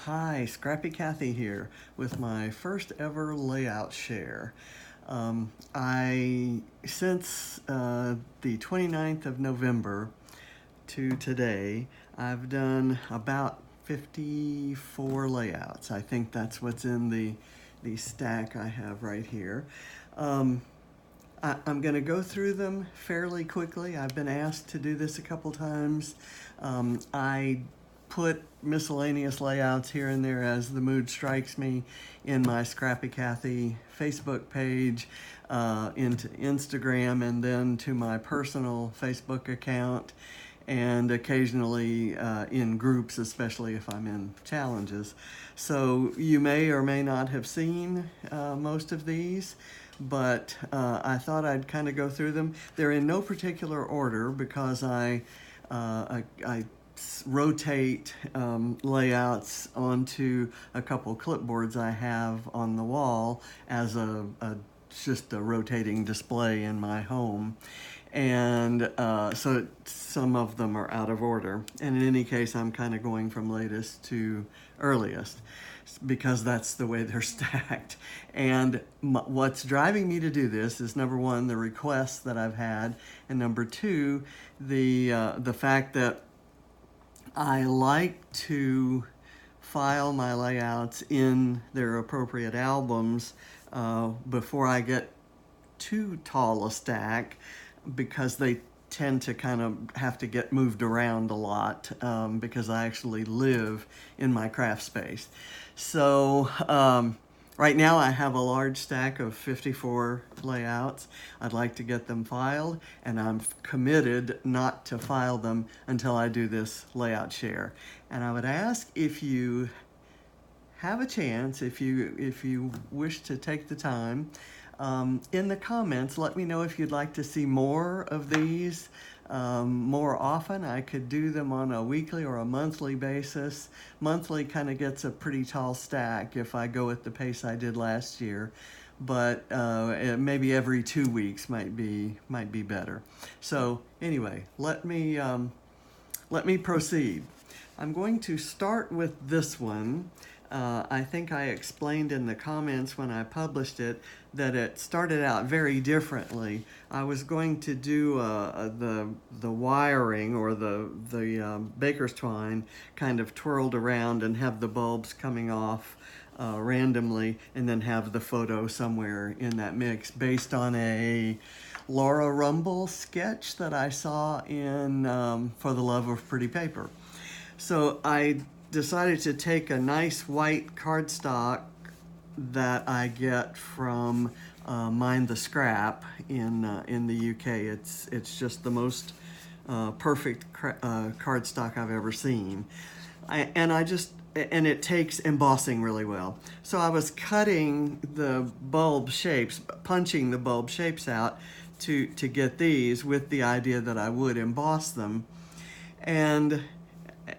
Hi, ScrappyKathy here with my first ever layout share. Since the 29th of November to today, I've done about 54 layouts. I think that's what's in the stack I have right here. I'm going to go through them fairly quickly. I've been asked to do this a couple times. I put miscellaneous layouts here and there as the mood strikes me in my ScrappyKathy Facebook page, into Instagram, and then to my personal Facebook account, and occasionally in groups, especially if I'm in challenges. So you may or may not have seen most of these, but I thought I'd kind of go through them. They're in no particular order because I rotate layouts onto a couple clipboards I have on the wall as just a rotating display in my home. And so some of them are out of order. And in any case, I'm kind of going from latest to earliest because that's the way they're stacked. And what's driving me to do this is, number one, the requests that I've had, and number two, the fact that I like to file my layouts in their appropriate albums before I get too tall a stack, because they tend to kind of have to get moved around a lot because I actually live in my craft space. So right now I have a large stack of 54 layouts. I'd like to get them filed, and I'm committed not to file them until I do this layout share. And I would ask, if you have a chance, if you wish to take the time, in the comments, let me know if you'd like to see more of these more often. I could do them on a weekly or a monthly basis. Monthly kind of gets a pretty tall stack if I go at the pace I did last year, but maybe every 2 weeks might be better. So anyway, let me proceed. I'm going to start with this one. I think I explained in the comments when I published it that it started out very differently. I was going to do the wiring, or the baker's twine, kind of twirled around and have the bulbs coming off randomly, and then have the photo somewhere in that mix based on a Laura Rumble sketch that I saw in For the Love of Pretty Paper. So I decided to take a nice white cardstock that I get from Mind the Scrap in the UK. It's just the most perfect cardstock I've ever seen, and it takes embossing really well. So I was cutting the bulb shapes, punching the bulb shapes out to get these, with the idea that I would emboss them. And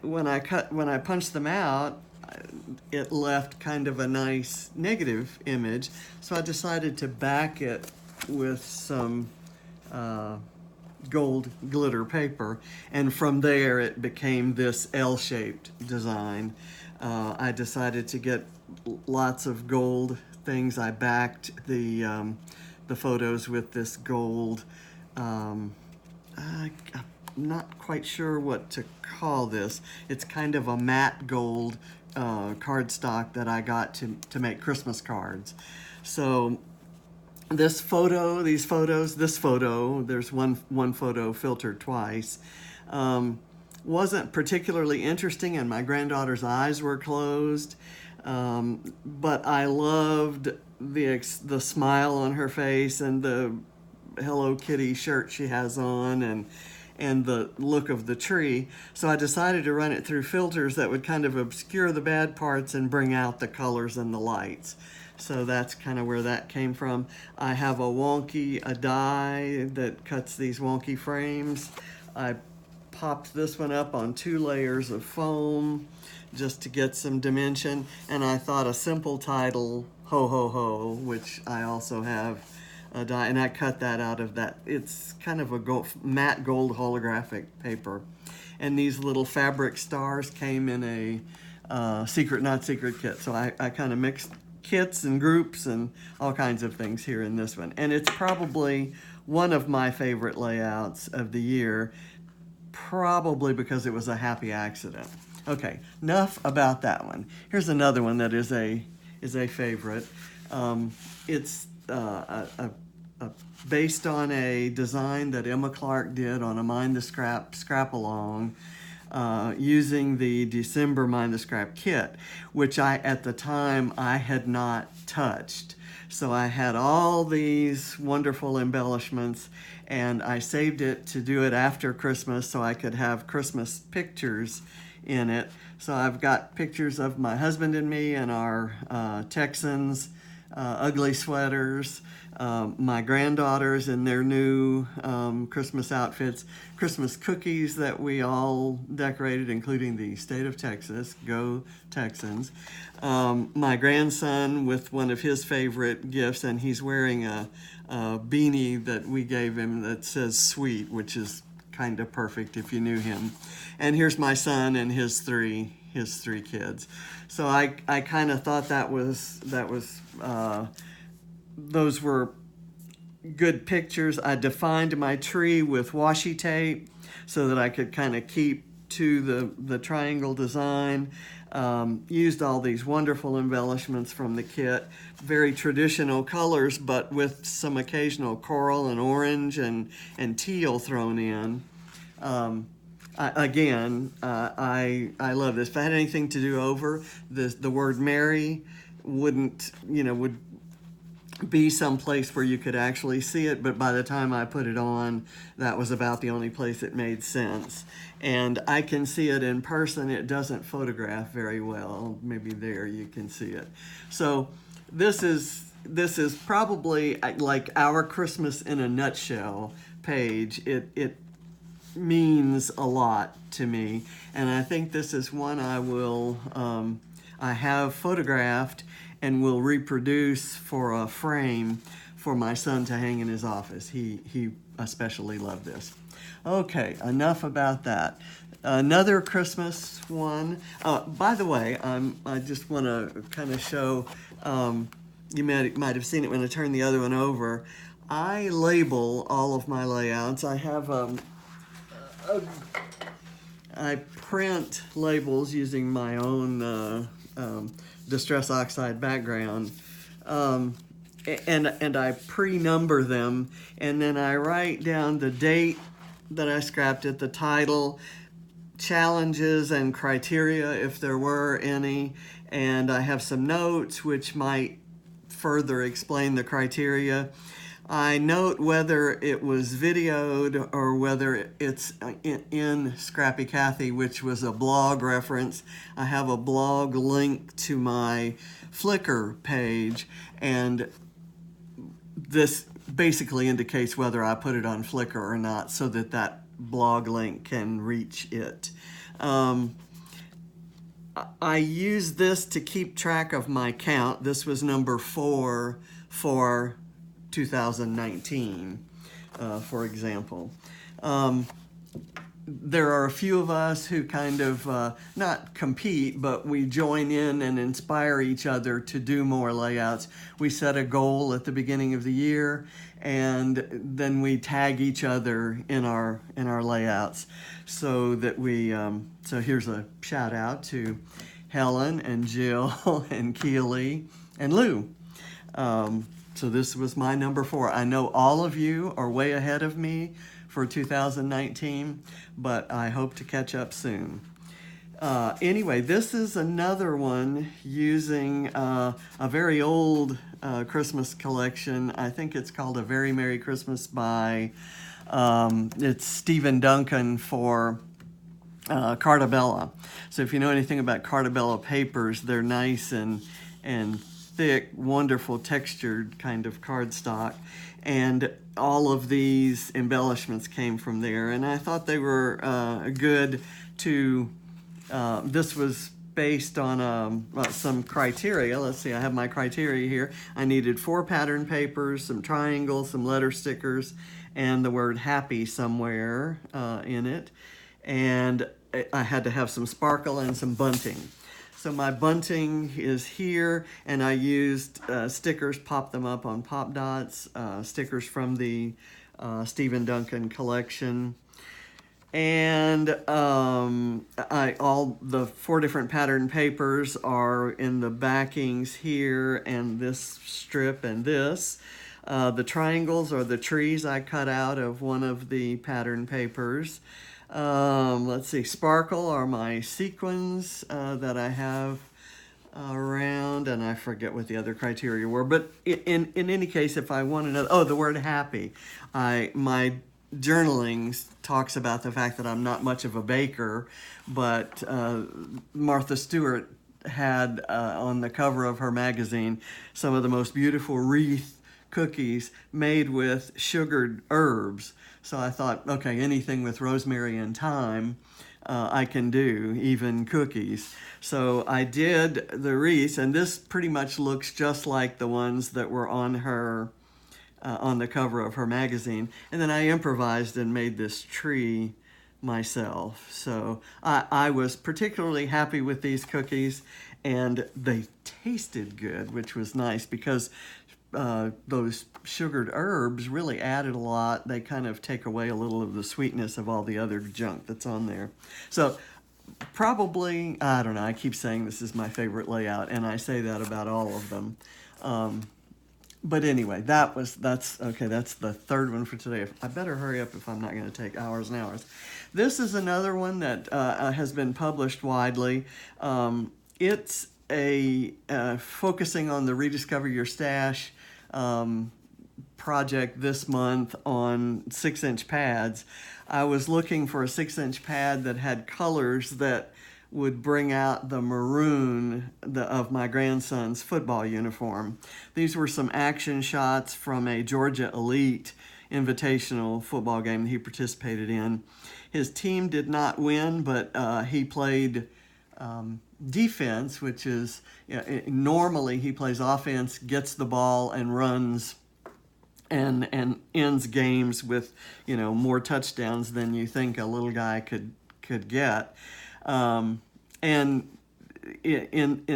when I punched them out, it left kind of a nice negative image. So I decided to back it with some gold glitter paper, and from there it became this L-shaped design. I decided to get lots of gold things. I backed the photos with this gold. I'm not quite sure what to call this. It's kind of a matte gold cardstock that I got to make Christmas cards. So this photo, there's one photo filtered twice, wasn't particularly interesting, and my granddaughter's eyes were closed, but I loved the smile on her face, and the Hello Kitty shirt she has on, and the look of the tree. So I decided to run it through filters that would kind of obscure the bad parts and bring out the colors and the lights. So that's kind of where that came from. I have a die that cuts these wonky frames. I popped this one up on 2 layers of foam just to get some dimension, and I thought a simple title, Ho Ho Ho, which I also have a die, and I cut that out of that. It's kind of a matte gold holographic paper. And these little fabric stars came in secret, not secret kit. So I kind of mixed kits and groups and all kinds of things here in this one. And it's probably one of my favorite layouts of the year, probably because it was a happy accident. Okay, enough about that one. Here's another one that is a favorite. It's based on a design that Emma Clark did on a Mind the Scrap Along, using the December Mind the Scrap kit, which at the time I had not touched. So I had all these wonderful embellishments, and I saved it to do it after Christmas so I could have Christmas pictures in it. So I've got pictures of my husband and me and our Texans ugly sweaters, my granddaughters in their new Christmas outfits, Christmas cookies that we all decorated, including the state of Texas, go Texans, my grandson with one of his favorite gifts, and he's wearing a beanie that we gave him that says sweet, which is kind of perfect if you knew him. And here's my son and his three kids. So I kind of thought those were good pictures. I defined my tree with washi tape so that I could kind of keep to the triangle design. Used all these wonderful embellishments from the kit, very traditional colors, but with some occasional coral and orange and teal thrown in. I love this. If I had anything to do over, the word Mary would be someplace where you could actually see it, but by the time I put it on, that was about the only place it made sense. And I can see it in person. It doesn't photograph very well. Maybe there you can see it. So this is probably like our Christmas in a nutshell page. It means a lot to me, and I think this is one I have photographed and will reproduce for a frame for my son to hang in his office. He especially loved this. Okay, enough about that. Another Christmas one. By the way, I just want to kind of show, you might have seen it when I turned the other one over. I label all of my layouts. I have I print labels using my own Distress Oxide background, and I pre-number them, and then I write down the date that I scrapped it, the title, challenges and criteria if there were any, and I have some notes which might further explain the criteria. I note whether it was videoed or whether it's in ScrappyKathy, which was a blog reference. I have a blog link to my Flickr page, and this basically indicates whether I put it on Flickr or not so that blog link can reach it. I use this to keep track of my count. This was number 4 for 2019, for example. There are a few of us who kind of not compete, but we join in and inspire each other to do more layouts. We set a goal at the beginning of the year, and then we tag each other in our layouts, so that we. So here's a shout out to Helen and Jill and Keely and Lou. So this was my number 4. I know all of you are way ahead of me for 2019, but I hope to catch up soon. Anyway, this is another one using a very old Christmas collection. I think it's called A Very Merry Christmas by, it's Stephen Duncan for Cartabella. So if you know anything about Cartabella papers, they're nice and thick, wonderful textured kind of cardstock, and all of these embellishments came from there, and I thought they were good to, this was based on some criteria. Let's see, I have my criteria here. I needed 4 pattern papers, some triangles, some letter stickers, and the word happy somewhere in it, and I had to have some sparkle and some bunting. So my bunting is here, and I used stickers, popped them up on Pop Dots, stickers from the Stephen Duncan collection. And all the 4 different pattern papers are in the backings here, and this strip and this. The triangles are the trees I cut out of one of the pattern papers. Let's see, sparkle are my sequins that I have around, and I forget what the other criteria were. But in any case, if I want to know, the word happy. My journaling talks about the fact that I'm not much of a baker, but Martha Stewart had on the cover of her magazine some of the most beautiful wreath cookies made with sugared herbs. So I thought, okay, anything with rosemary and thyme I can do, even cookies. So I did the wreaths, and this pretty much looks just like the ones that were on her on the cover of her magazine. And then I improvised and made this tree myself. So I was particularly happy with these cookies, and they tasted good, which was nice because those sugared herbs really added a lot. They kind of take away a little of the sweetness of all the other junk that's on there. So probably, I don't know, I keep saying this is my favorite layout, and I say that about all of them. But anyway, that's okay. That's the third one for today. I better hurry up if I'm not going to take hours and hours. This is another one that has been published widely. It's a focusing on the Rediscover Your Stash project this month on 6-inch pads. I was looking for a 6-inch pad that had colors that would bring out the maroon of my grandson's football uniform. These were some action shots from a Georgia Elite invitational football game that he participated in. His team did not win, but he played defense, which is, normally he plays offense, gets the ball and runs and ends games with, more touchdowns than you think a little guy could get. And in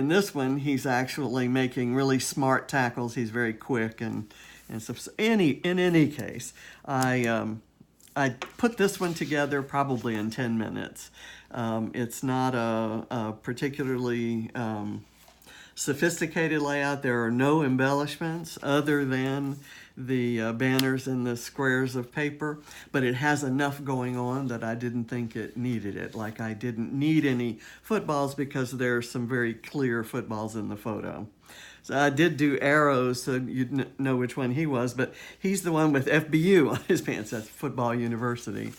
this one, he's actually making really smart tackles. He's very quick and stuff. In any case, I put this one together probably in 10 minutes. It's not a particularly sophisticated layout. There are no embellishments other than the banners and the squares of paper, but it has enough going on that I didn't think it needed it. Like I didn't need any footballs because there are some very clear footballs in the photo. So I did do arrows so you'd know which one he was, but he's the one with FBU on his pants. That's Football University.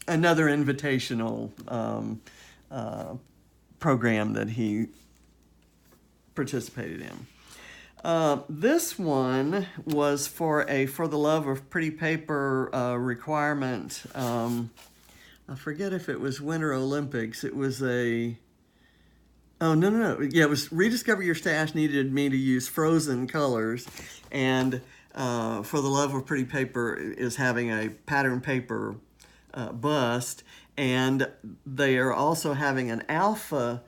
Another invitational program that he participated in. This one was for the Love of Pretty Paper requirement. I forget if it was Winter Olympics. It was no. Yeah, it was Rediscover Your Stash needed me to use frozen colors, and For the Love of Pretty Paper is having a pattern paper bust, and they are also having an alpha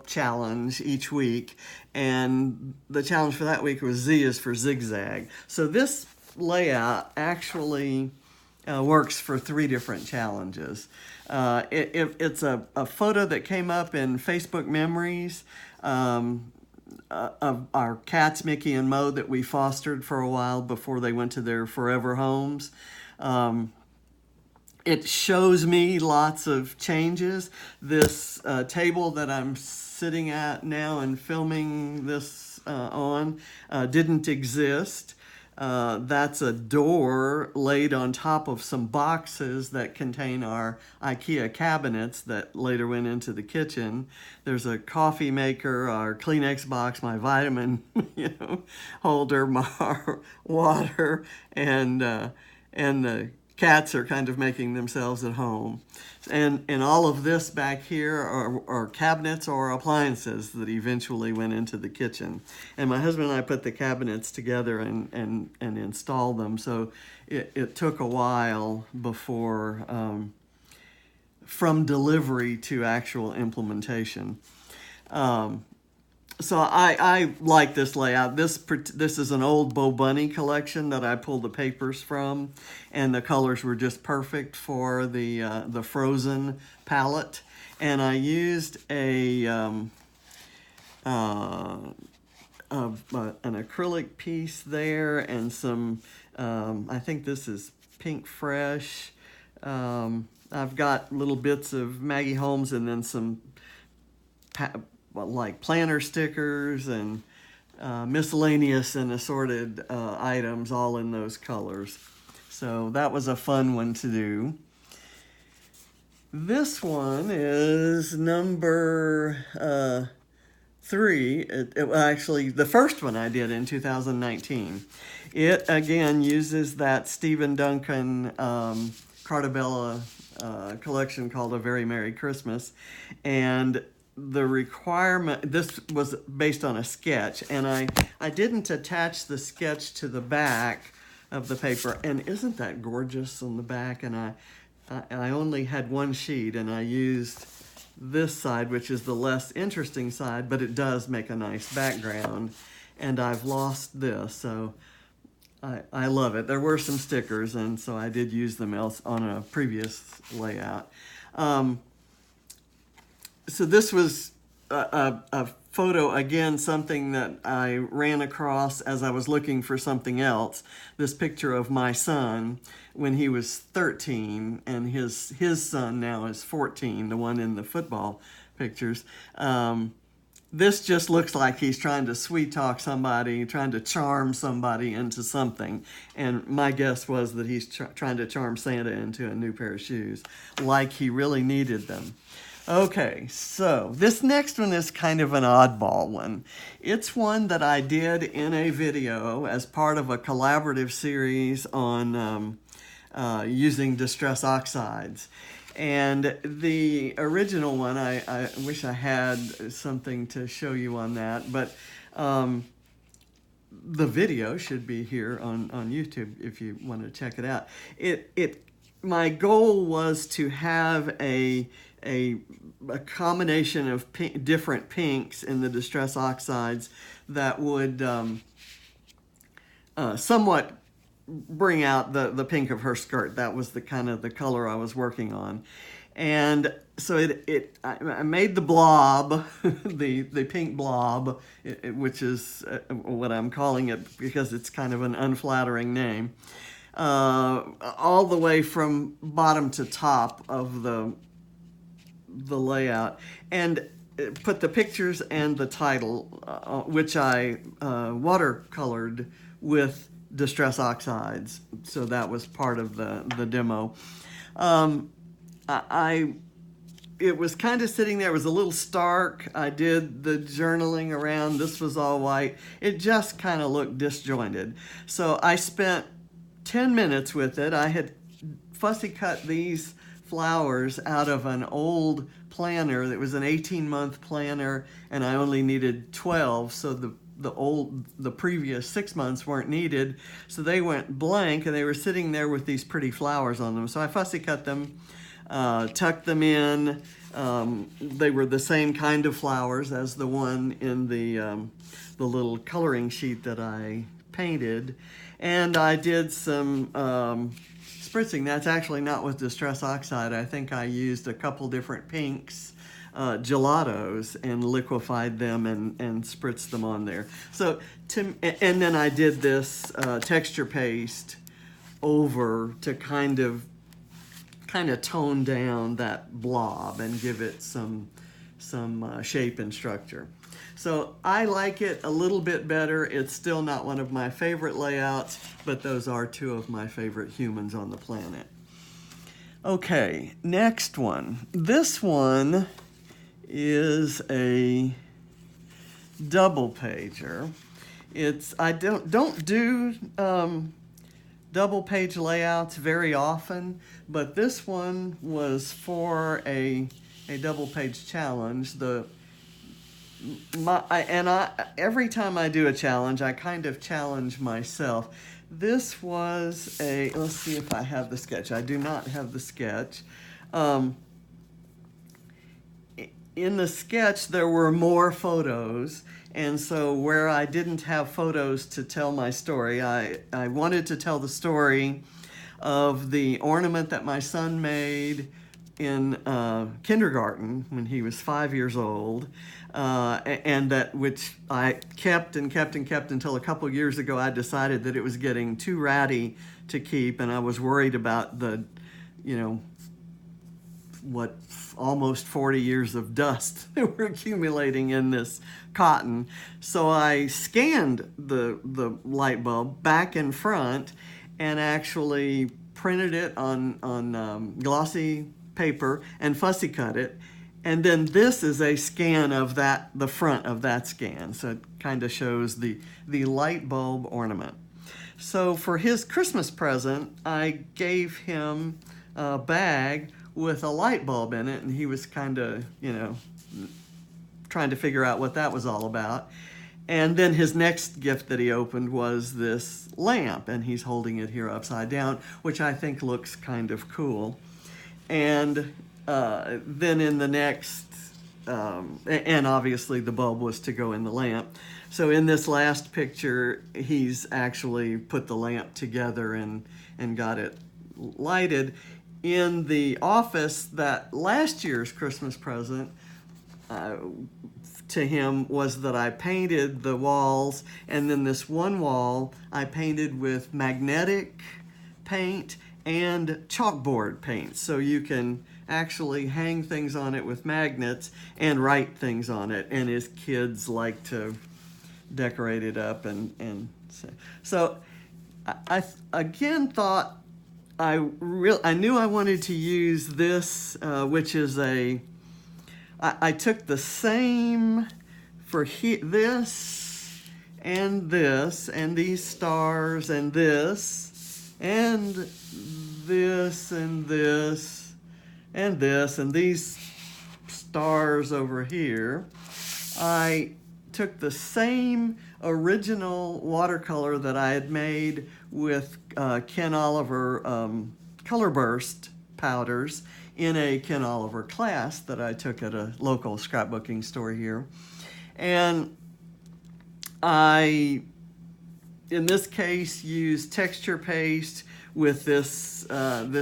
challenge each week, and the challenge for that week was Z is for zigzag. So this layout actually works for 3 different challenges. It's a photo that came up in Facebook Memories of our cats, Mickey and Mo, that we fostered for a while before they went to their forever homes. It shows me lots of changes. This table that I'm sitting at now and filming this on didn't exist. That's a door laid on top of some boxes that contain our IKEA cabinets that later went into the kitchen. There's a coffee maker, our Kleenex box, my vitamin holder, my water, and the cats are kind of making themselves at home. And all of this back here are cabinets or appliances that eventually went into the kitchen. And my husband and I put the cabinets together and installed them. So it took a while before from delivery to actual implementation. So I like this layout. This is an old Bo Bunny collection that I pulled the papers from, and the colors were just perfect for the Frozen palette. And I used an acrylic piece there and some, I think this is Pink Fresh. I've got little bits of Maggie Holmes and then some like planner stickers and miscellaneous and assorted items all in those colors. So that was a fun one to do. This one is number 3. Actually, the first one I did in 2019. It, again, uses that Stephen Duncan Cartabella collection called A Very Merry Christmas. And the requirement, this was based on a sketch, and I didn't attach the sketch to the back of the paper. And isn't that gorgeous on the back? And I only had one sheet, and I used this side, which is the less interesting side, but it does make a nice background. And I've lost this, so I love it. There were some stickers, and so I did use them else on a previous layout. So this was a photo, again, something that I ran across as I was looking for something else. This picture of my son when he was 13, and his son now is 14, the one in the football pictures. This just looks like he's trying to sweet talk somebody, trying to charm somebody into something. And my guess was that he's trying to charm Santa into a new pair of shoes, like he really needed them. Okay, so this next one is kind of an oddball one. It's one that I did in a video as part of a collaborative series on using distress oxides. And the original one, I wish I had something to show you on that, but the video should be here on YouTube if you want to check it out. My goal was to have a combination of different pinks in the distress oxides that would somewhat bring out the pink of her skirt. That was the kind of the color I was working on. And so I made the blob, the pink blob, which is what I'm calling it because it's kind of an unflattering name, all the way from bottom to top of the layout, and put the pictures and the title, which I watercolored with distress oxides. So that was part of the demo. It was kind of sitting there. It was a little stark. I did the journaling around. This was all white. It just kind of looked disjointed. So I spent 10 minutes with it. I had fussy cut these flowers out of an old planner that was an 18-month planner, and I only needed 12, so the previous 6 months weren't needed, so they went blank, and they were sitting there with these pretty flowers on them. So I fussy cut them, tucked them in. They were the same kind of flowers as the one in the little coloring sheet that I painted, and I did some spritzing. That's actually not with distress oxide. I think I used a couple different pinks, gelatos, and liquefied them and spritzed them on there. So and then I did this texture paste over to kind of tone down that blob and give it some shape and structure. So I like it a little bit better. It's still not one of my favorite layouts, but those are two of my favorite humans on the planet. Okay, next one. This one is a double pager. I don't do double page layouts very often, but this one was for a double page challenge. Every time I do a challenge, I kind of challenge myself. This was let's see if I have the sketch. I do not have the sketch. in the sketch, there were more photos. And so where I didn't have photos to tell my story, I wanted to tell the story of the ornament that my son made in kindergarten when he was 5 years old, and that which I kept and kept and kept until a couple years ago I decided that it was getting too ratty to keep, and I was worried about the, you know, what, almost 40 years of dust that were accumulating in this cotton. So I scanned the light bulb back and front and actually printed it on glossy paper and fussy cut it. And then this is a scan of that, the front of that scan. So it kind of shows the light bulb ornament. So for his Christmas present, I gave him a bag with a light bulb in it, and he was kind of, you know, trying to figure out what that was all about. And then his next gift that he opened was this lamp, and he's holding it here upside down, which I think looks kind of cool. And then in the next, and obviously the bulb was to go in the lamp. So in this last picture, he's actually put the lamp together and got it lighted. In the office, that last year's Christmas present to him was that I painted the walls, and then this one wall I painted with magnetic paint and chalkboard paint, so you can actually hang things on it with magnets and write things on it, and his kids like to decorate it up. And so I again thought I knew I wanted to use this, which is I took the same for this and these stars and this and this and this and this and these stars over here. I took the same original watercolor that I had made with Ken Oliver color burst powders in a Ken Oliver class that I took at a local scrapbooking store here. And I, in this case, used texture paste with this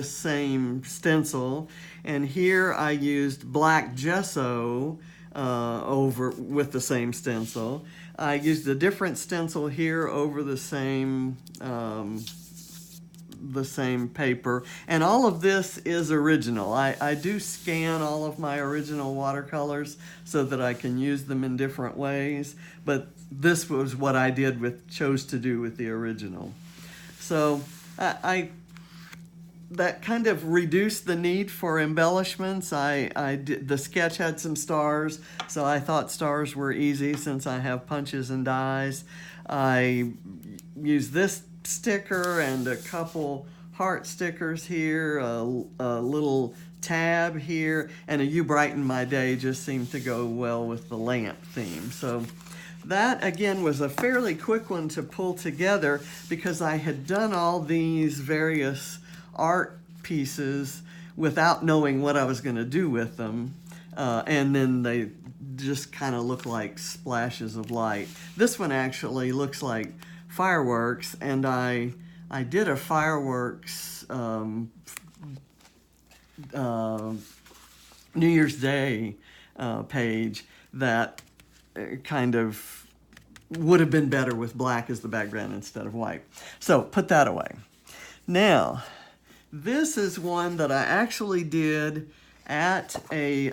same stencil. And here I used black gesso over with the same stencil. I used a different stencil here over the same paper, and all of this is original. I do scan all of my original watercolors so that I can use them in different ways, but this was what I chose to do with the original. So that kind of reduced the need for embellishments. The sketch had some stars, so I thought stars were easy since I have punches and dies. I used this sticker and a couple heart stickers here, a little tab here, and a You Brighten My Day just seemed to go well with the lamp theme. So that, again, was a fairly quick one to pull together because I had done all these various art pieces without knowing what I was going to do with them, and then they just kind of look like splashes of light. This one actually looks like fireworks, and I did a fireworks New Year's Day page that kind of would have been better with black as the background instead of white. So put that away. Now, this is one that I actually did at a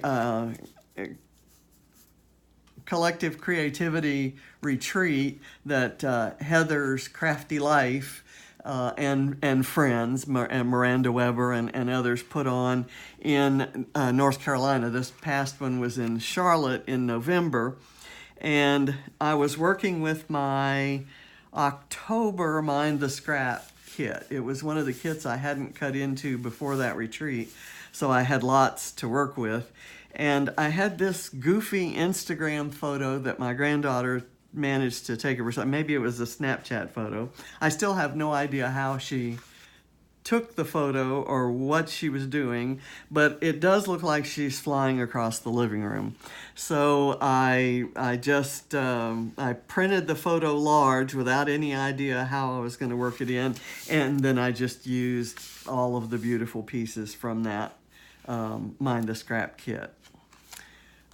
collective creativity retreat that Heather's Crafty Life and friends, and Miranda Weber and others put on in North Carolina. This past one was in Charlotte in November. And I was working with my October Mind the Scrap kit. It was one of the kits I hadn't cut into before that retreat, so I had lots to work with. And I had this goofy Instagram photo that my granddaughter managed to take of herself. Maybe it was a Snapchat photo. I still have no idea how she took the photo or what she was doing, but it does look like she's flying across the living room. So I just I printed the photo large without any idea how I was going to work it in, and then I just used all of the beautiful pieces from that Mind the Scrap kit,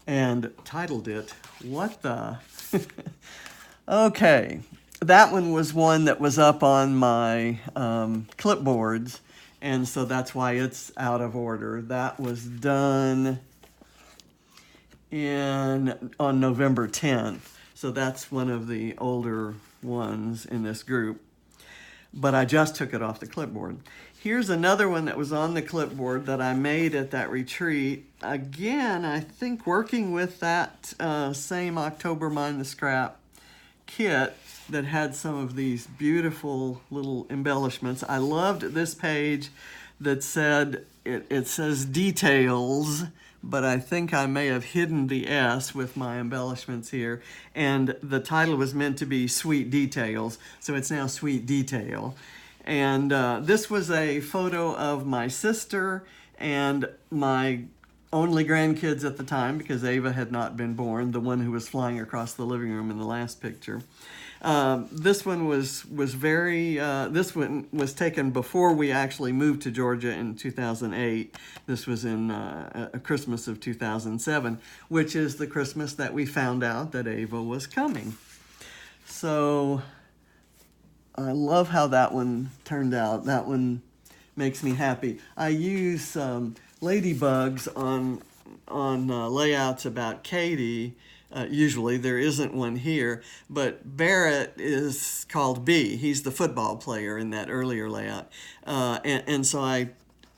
and titled it, What the? Okay, that one was one that was up on my clipboards, and so that's why it's out of order. That was done on November 10th, so that's one of the older ones in this group, but I just took it off the clipboard. Here's another one that was on the clipboard that I made at that retreat. Again, I think working with that same October Mind the Scrap kit that had some of these beautiful little embellishments. I loved this page that said, it says details, but I think I may have hidden the S with my embellishments here, and the title was meant to be Sweet Details, so it's now Sweet Detail. And this was a photo of my sister and my only grandkids at the time, because Ava had not been born, the one who was flying across the living room in the last picture. This one was this one was taken before we actually moved to Georgia in 2008. This was in a Christmas of 2007, which is the Christmas that we found out that Ava was coming. So I love how that one turned out. That one makes me happy. I use ladybugs on layouts about Katie. Usually there isn't one here, but Barrett is called B. He's the football player in that earlier layout. And so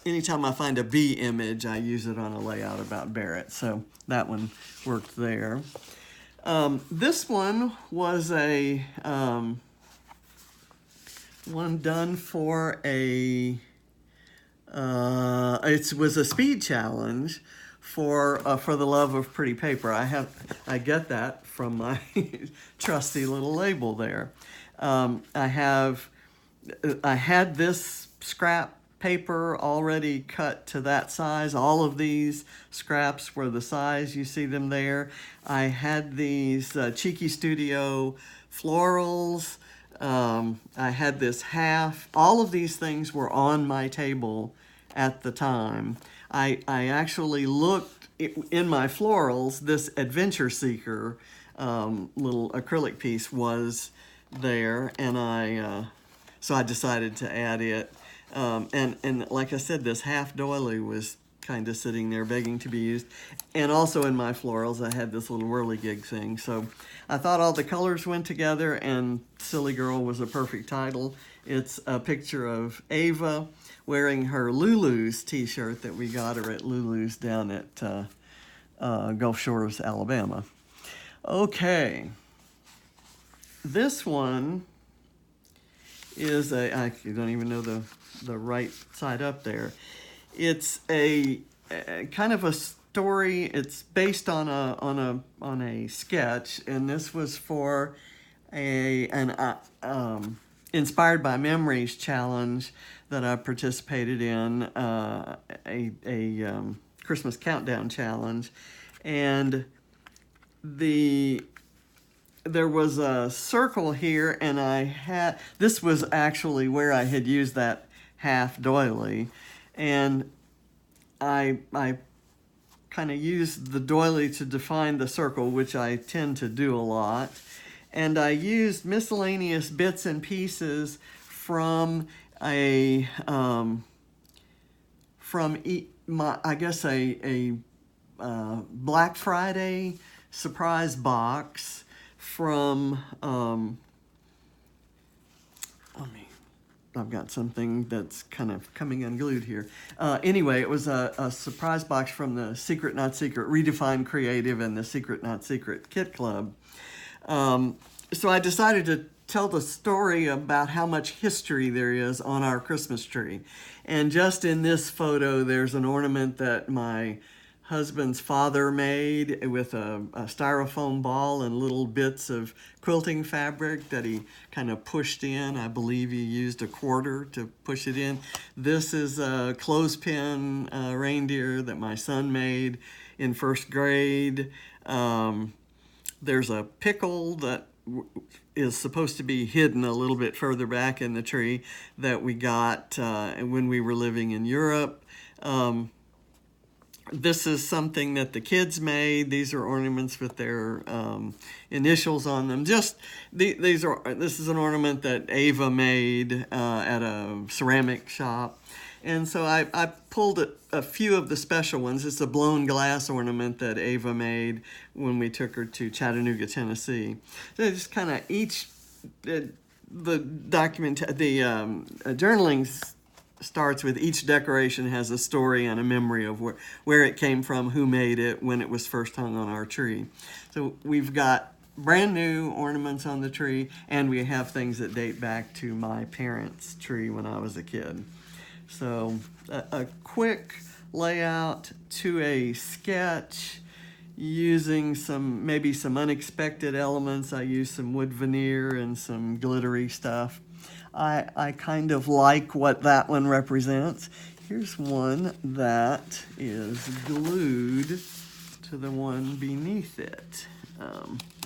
anytime I find a B image, I use it on a layout about Barrett. So that one worked there. This one was a one done for it was a speed challenge for the love of pretty paper. I get that from my trusty little label there. I had this scrap paper already cut to that size. All of these scraps were the size, you see them there. I had these Cheeky Studio florals. I had this half. All of these things were on my table at the time. I actually looked in my florals. This Adventure Seeker little acrylic piece was there, and so I decided to add it. And like I said, this half doily was kind of sitting there begging to be used. And also in my florals, I had this little whirligig thing. So I thought all the colors went together, and Silly Girl was a perfect title. It's a picture of Ava wearing her Lulu's t-shirt that we got her at Lulu's down at Gulf Shores, Alabama. Okay. This one is I don't even know the right side up there. It's a kind of a story. It's based on a sketch, and this was for an Inspired by Memories challenge that I participated in, a Christmas countdown challenge, and there was a circle here, and this was actually where I had used that half doily, and I kind of used the doily to define the circle, which I tend to do a lot, and I used miscellaneous bits and pieces from a Black Friday surprise box from I've got something that's kind of coming unglued here. Anyway, it was a surprise box from the Secret Not Secret Redefine Creative and the Secret Not Secret Kit Club. So I decided to tell the story about how much history there is on our Christmas tree. And just in this photo, there's an ornament that my husband's father made with a styrofoam ball and little bits of quilting fabric that he kind of pushed in. I believe he used a quarter to push it in. This is a clothespin reindeer that my son made in first grade. There's a pickle that is supposed to be hidden a little bit further back in the tree that we got when we were living in Europe. This is something that the kids made. These are ornaments with their initials on them. This is an ornament that Ava made at a ceramic shop. And so I pulled a few of the special ones. It's a blown glass ornament that Ava made when we took her to Chattanooga, Tennessee. So just kind of the journaling starts with each decoration has a story and a memory of where it came from, who made it, when it was first hung on our tree. So we've got brand new ornaments on the tree, and we have things that date back to my parents' tree when I was a kid. So a quick layout to a sketch using maybe some unexpected elements. I used some wood veneer and some glittery stuff. I kind of like what that one represents. Here's one that is glued to the one beneath it.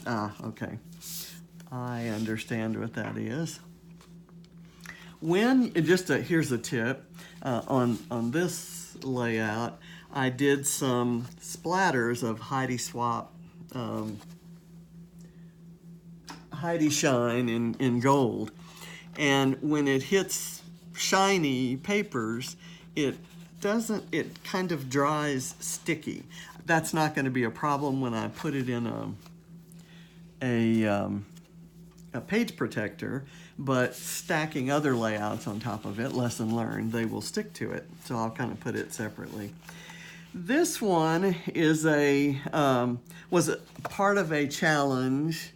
Okay. I understand what that is. Here's a tip. On this layout, I did some splatters of Heidi Swap, Heidi Shine in gold. And when it hits shiny papers, it kind of dries sticky. That's not going to be a problem when I put it in a page protector, but stacking other layouts on top of it, lesson learned, they will stick to it. So I'll kind of put it separately. This one is was a part of a challenge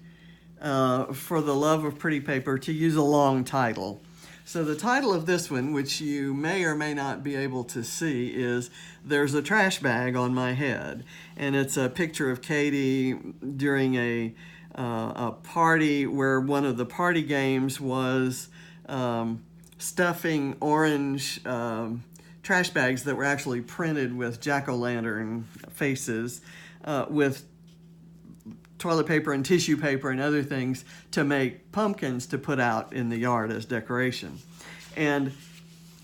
for the love of pretty paper to use a long title. So the title of this one, which you may or may not be able to see, is There's a Trash Bag on My Head. And it's a picture of Katie during a party where one of the party games was stuffing orange trash bags that were actually printed with jack-o'-lantern faces with toilet paper and tissue paper and other things to make pumpkins to put out in the yard as decoration. And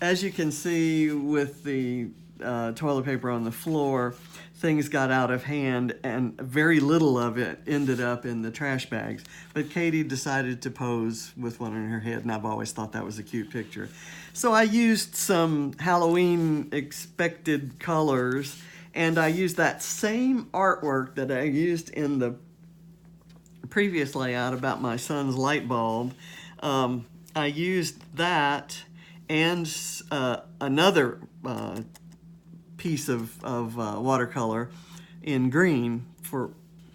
as you can see with the toilet paper on the floor, things got out of hand and very little of it ended up in the trash bags. But Katie decided to pose with one in her head, and I've always thought that was a cute picture. So I used some Halloween expected colors, and I used that same artwork that I used in the previous layout about my son's light bulb. I used that and another piece of watercolor in green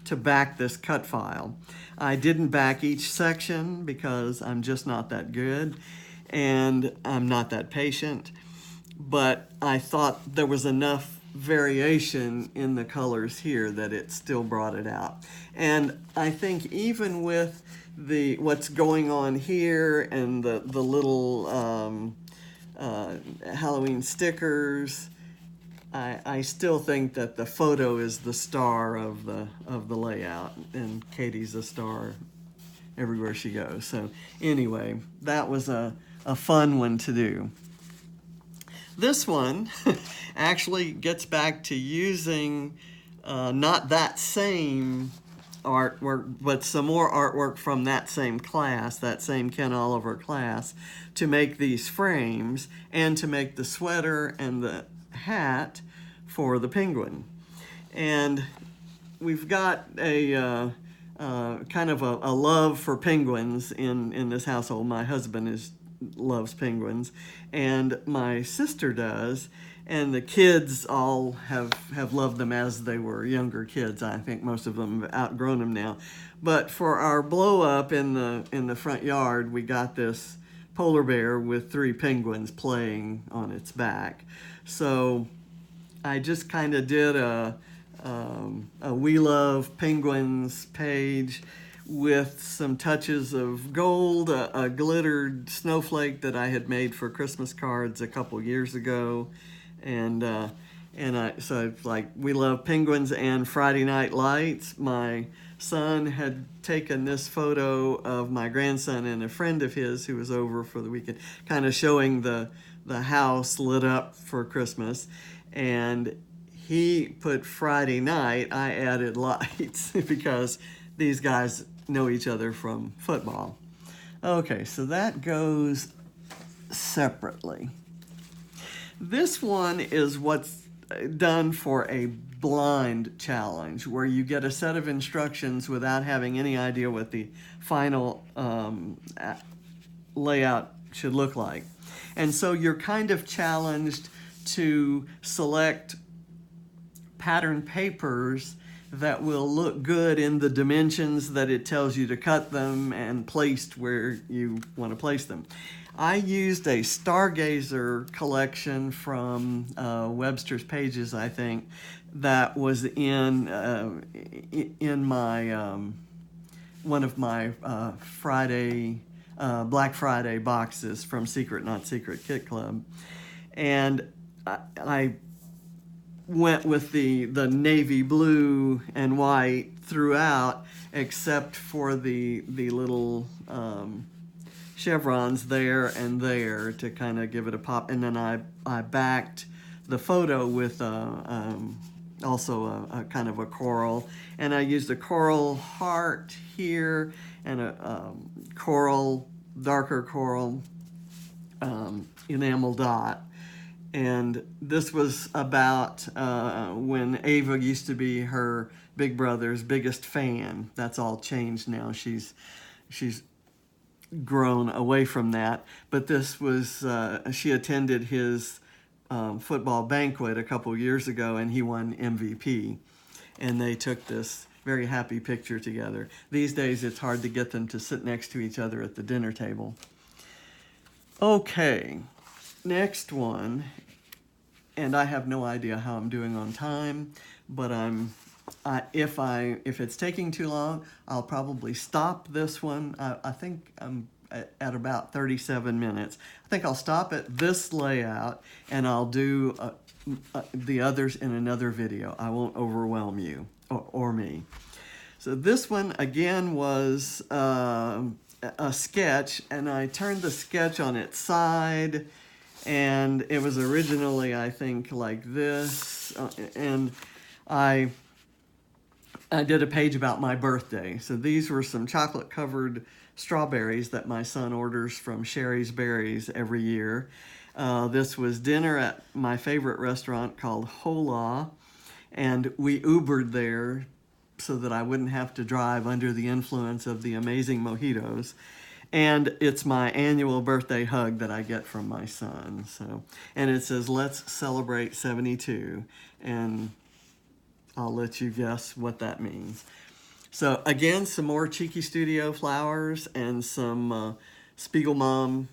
to back this cut file. I didn't back each section because I'm just not that good and I'm not that patient, but I thought there was enough variation in the colors here that it still brought it out. And I think even with what's going on here and the little Halloween stickers, I still think that the photo is the star of the layout, and Katie's a star everywhere she goes. So anyway, that was a fun one to do. This one actually gets back to using not that same artwork, but some more artwork from that same class, that same Ken Oliver class, to make these frames and to make the sweater and the hat for the penguin. And we've got a kind of a love for penguins in this household. My husband loves penguins, and my sister does, and the kids all have loved them as they were younger kids. I think most of them have outgrown them now. But for our blow up in the front yard, we got this polar bear with 3 penguins playing on its back. So I just kind of did a We Love Penguins page with some touches of gold, a glittered snowflake that I had made for Christmas cards a couple years ago, and so it's like We Love Penguins and Friday Night Lights. My son had taken this photo of my grandson and a friend of his who was over for the weekend, kind of showing the house lit up for Christmas, and he put Friday night. I added lights because these guys know each other from football. Okay, so that goes separately. This one is what's done for a blind challenge, where you get a set of instructions without having any idea what the final layout should look like. And so you're kind of challenged to select pattern papers that will look good in the dimensions that it tells you to cut them and placed where you want to place them. I used a Stargazer collection from Webster's Pages, I think, that was in my one of my Black Friday boxes from Secret Not Secret Kit Club, and I went with the navy blue and white throughout, except for the little chevrons there and there to kind of give it a pop. And then I backed the photo with also a kind of a coral, and I used a coral heart here and a darker coral enamel dot. And this was about when Ava used to be her big brother's biggest fan. That's all changed now. She's grown away from that. But this was, she attended his football banquet a couple years ago, and he won MVP. And they took this very happy picture together. These days, it's hard to get them to sit next to each other at the dinner table. Okay, next one. And I have no idea how I'm doing on time, but if it's taking too long, I'll probably stop this one. I think I'm at about 37 minutes. I think I'll stop at this layout, and I'll do the others in another video. I won't overwhelm you or me. So this one again was a sketch, and I turned the sketch on its side. And it was originally, I think, like this, and I did a page about my birthday. So these were some chocolate-covered strawberries that my son orders from Sherry's Berries every year. This was dinner at my favorite restaurant called Hola, and we Ubered there so that I wouldn't have to drive under the influence of the amazing mojitos. And it's my annual birthday hug that I get from my son. So, and it says, "Let's celebrate 72." And I'll let you guess what that means. So again, some more Cheeky Studio flowers and some Spiegelmom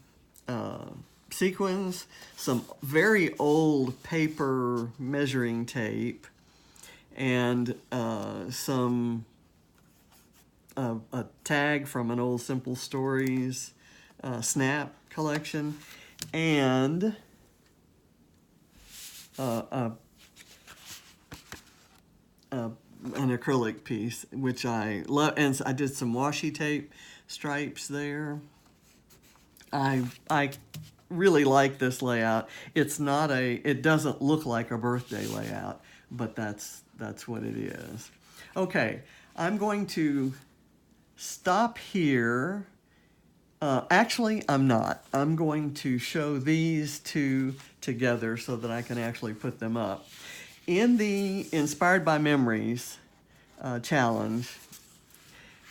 sequins, some very old paper measuring tape, and some a tag from an old Simple Stories Snap collection, and an acrylic piece, which I love, and I did some washi tape stripes there. I really like this layout. It's not it doesn't look like a birthday layout, but that's what it is. Okay, I'm going to stop here. Actually, I'm not. I'm going to show these two together so that I can actually put them up. In the Inspired by Memories challenge,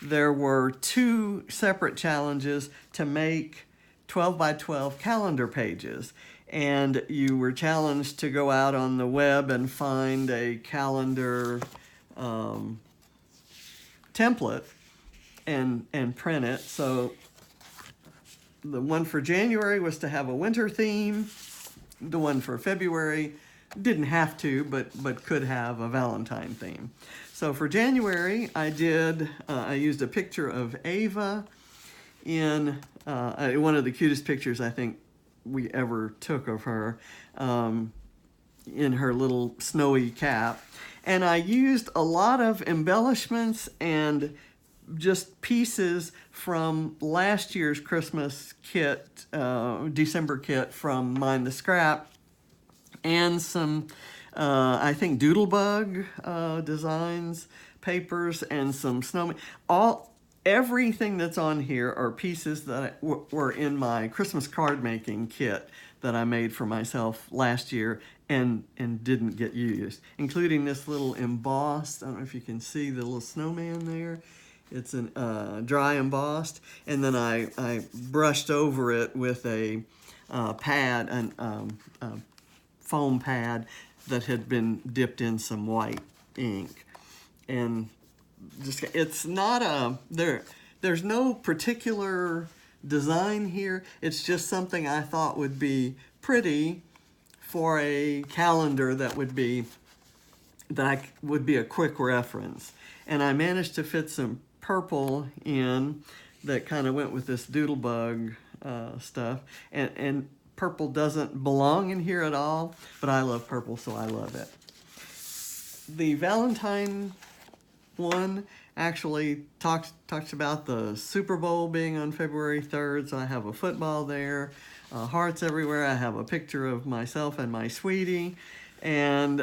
there were two separate challenges to make 12 by 12 calendar pages. And you were challenged to go out on the web and find a calendar template and print it. So the one for January was to have a winter theme. The one for February didn't have to, but could have a Valentine theme. So for January, I used a picture of Ava in one of the cutest pictures I think we ever took of her, in her little snowy cap. And I used a lot of embellishments and just pieces from last year's Christmas kit, December kit from Mind the Scrap, and some, I think, doodlebug designs, papers, and some snowmen. Everything that's on here are pieces that were in my Christmas card making kit that I made for myself last year and didn't get used, including this little embossed, I don't know if you can see the little snowman there. It's an dry embossed, and then I brushed over it with a pad, a foam pad that had been dipped in some white ink. And just, it's not there's no particular design here. It's just something I thought would be pretty for a calendar that would be a quick reference. And I managed to fit some purple in that kind of went with this doodlebug stuff. And purple doesn't belong in here at all, but I love purple, so I love it. The Valentine one actually talks about the Super Bowl being on February 3rd, so I have a football there, hearts everywhere. I have a picture of myself and my sweetie, and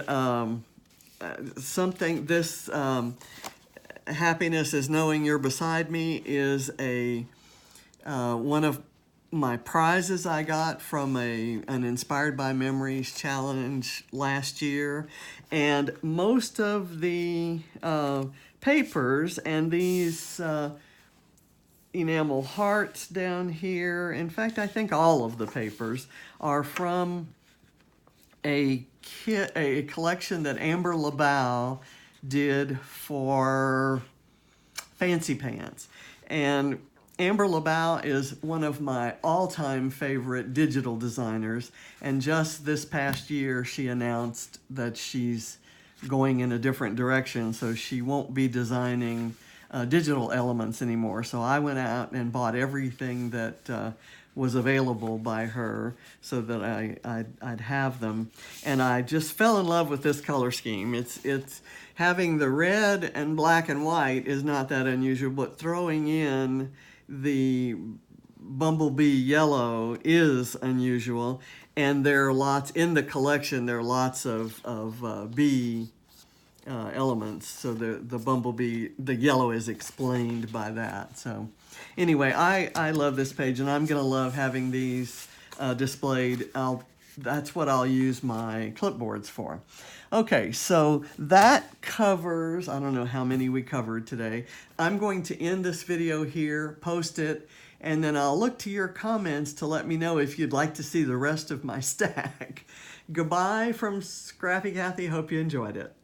happiness is knowing you're beside me is one of my prizes I got from an Inspired by Memories challenge last year. And most of the papers and these enamel hearts down here, in fact, I think all of the papers are from a collection that Amber LaBelle did for Fancy Pants. And Amber LaBelle is one of my all-time favorite digital designers, and just this past year she announced that she's going in a different direction, so she won't be designing digital elements anymore. So I went out and bought everything that was available by her so that I'd have them, and I just fell in love with this color scheme. It's having the red and black and white is not that unusual, but throwing in the bumblebee yellow is unusual, and there are lots in the collection. There are lots of bee elements, so the bumblebee, the yellow is explained by that. So anyway, I love this page, and I'm gonna love having these displayed. That's what I'll use my clipboards for. Okay, so that covers, I don't know how many we covered today. I'm going to end this video here, post it, and then I'll look to your comments to let me know if you'd like to see the rest of my stack. Goodbye from ScrappyKathy. Hope you enjoyed it.